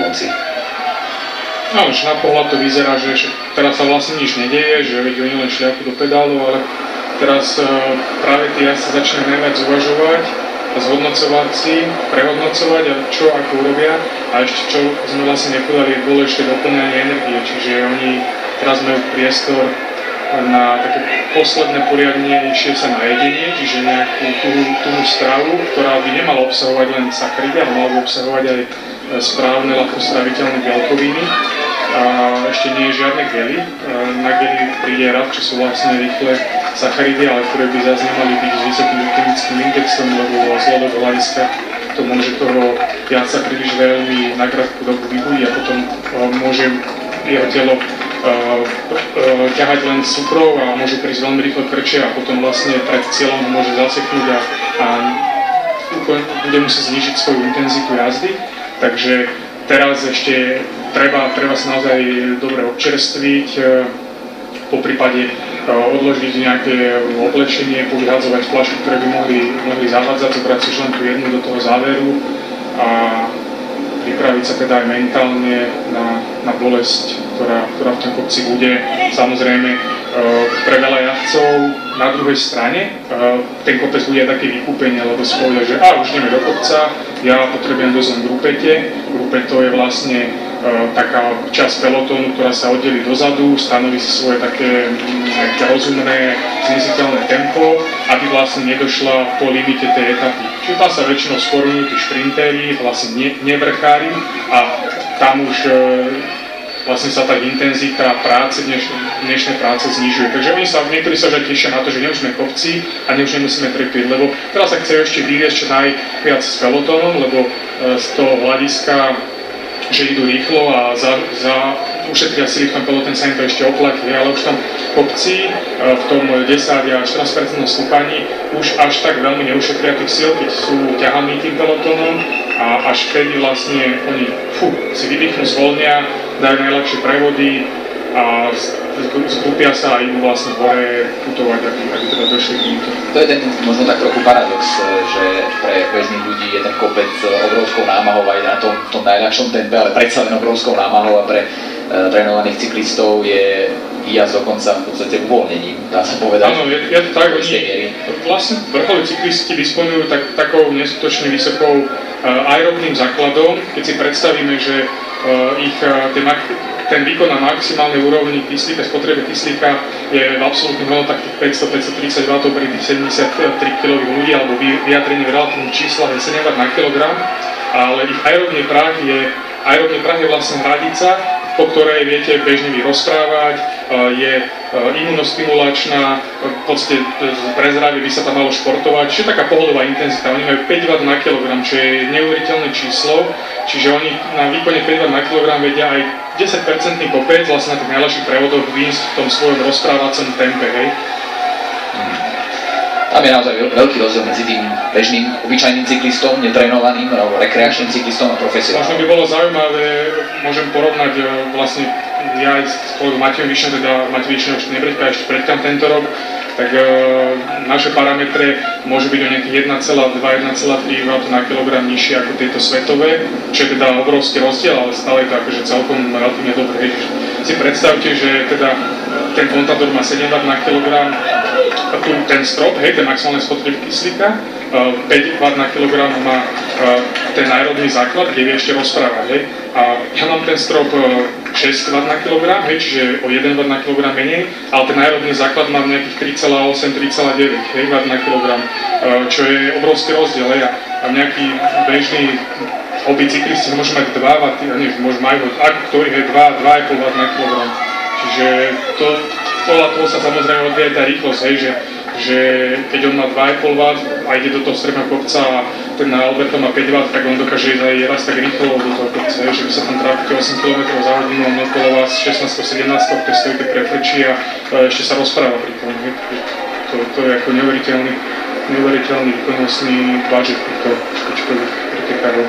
konci. Áno, že na pohľad to vyzerá, že teraz sa vlastne nič nedieje, že veď oni len šliapu do pedálu, ale teraz práve tí jazdci začínajú najviac uvažovať a zhodnocovať si, prehodnocovať a čo ako urobia. A ešte čo sme vlastne nepodali je dôležité doplňanie energie, čiže oni teraz majú priestor na také posledné poriadnejšie sa najedenie, čiže nejakú tú stravu, ktorá by nemala obsahovať len sacharidy, ale mala by obsahovať aj správne ľahkostraviteľné bielkoviny. A ešte nie je žiadne gely. Na gely príde rad, čo sú vlastne rýchle sacharidy, ale ktoré by zase nemali byť s vysokým glykemickým indexom, lebo z dlhodobého hľadiska to môže toho jazdca príliš veľmi na krátku dobu vybudiť a potom môže jeho telo ťahať len cukrov a môžu prísť veľmi rýchle krče a potom vlastne pred cieľom ho môže zaseknúť a bude musieť znížiť svoju intenzitu jazdy. Takže teraz ešte treba sa naozaj dobre občerstviť, po prípade odložiť nejaké oblečenie, povyhádzovať fľašky, ktoré by mohli zavádzať, zobrať si len tú jednu do toho záveru a pripraviť sa teda aj mentálne na bolesť, ktorá v tom kopci bude. Samozrejme, pre veľa jazdcov na druhej strane ten kopec bude také vykúpenie, lebo si povedia, že už ideme do kopca, ja potrebujem dosť len grupete. Grupeto je vlastne taká časť pelotónu, ktorá sa oddelí dozadu, stanoví si svoje také rozumné, znesiteľné tempo, aby vlastne nedošla po limite tej etapy. Čiže tam sa väčšinou skorujú tí šprintéri, vlastne nevrchári a tam už vlastne sa tá intenzita práce, dnešnej práce znižuje. Takže niektorí sa už tešia na to, že nemusíme kopci a už nemusíme trpieť, lebo teraz sa chce ešte vyviesť čo najviac s pelotónom, lebo z toho hľadiska, že idú rýchlo a ušetria si v tom peloton sa im to ešte oplatí, ale už v tom kopci, v tom 10 až 14% stúpaní už až tak veľmi neušetria tých síl, keď sú ťahaní tým pelotónom a až vtedy vlastne oni si vydýchnú, zvolnia, dajú najľahšie prevody a zgrupia sa a idú vlastne hore putovať, aby teda došli k nímto. To je ten možno tak trochu paradox, že pre bežných ľudí je ten kopec obrovskou námahou aj na tom najľahšom tempe, ale predsa len obrovskou námahou a pre trénovaných cyklistov je výjazd dokonca v podstate uvoľnením, dá sa povedať. Áno, je to tak, vlastne vrcholoví cyklisti disponujú takou neskutočne vysokou aerobným základom. Keď si predstavíme, že ten výkon na maximálnej úrovni kyslíka, spotreby kyslíka je v absolútnych hodnotách 500-530 W pri tých 73 kg ľudí, alebo vyjadrenie v relatívnych číslach je 7 W na kilogram, ale ich aerobný prah je vlastne hranica, po ktorej viete bežne vy rozprávať, je imunostimulačná, v podstate pre zdravie by sa tam malo športovať, čiže taká pohodová intenzita. Oni majú 5 W na kilogram, čo je neuveriteľné číslo, čiže oni na výkone 5 W na kilogram vedia aj 10% kopec vlastne na tých najľahších prevodoch výjsť v tom svojom rozprávacom tempe, hej. Tam je naozaj veľký rozdiel medzi tým bežným, obyčajným cyklistom, netrénovaným, alebo rekreačným cyklistom a profesionálnym. Možno by bolo zaujímavé, môžem porovnať vlastne ja aj s kolegom Matejom Vyšňom, teda Matej Vyšňov už nepreďka ešte predtým tento rok, tak naše parametre môžu byť o nejakých 1,2-1,3 W na kilogram nižšie ako tieto svetové, čo je teda obrovský rozdiel, ale stále je to akože celkom relatívne dobré. Si predstavte, že teda ten Contador má 7 W na kilogram, tu ten strop, ten maximálne spotreby kyslíka, 5 W na kilogram má ten aerobný základ, kde vie ešte rozprávať, hej. A ja mám ten strop 6 W na kilogram, čiže o 1 W na kilogram menej, ale ten aerobný základ má nejakých 3,8-3,9 W na kilogram, čo je obrovský rozdiel, hej. A nejaký bežný hobby cyklisti môžu mať 2 W, môžu majú, ktorý je 2,5 W na kilogram. Čiže podľa toho sa samozrejme odvíja tá rýchlosť, hej, že keď on má 2,5 W a ide do toho stredného kopca a ten Alberto má 5 W, tak on dokáže ísť aj raz tak rýchlo do toho kopca, hej, že by sa tam trápite 8 km za hodinu a okolo vás 16-17, keď stojíte pre frčí a ešte sa rozpráva pri tom. Hej. To je ako neuveriteľný výkonnostný budget týchto špičkových pretekárov.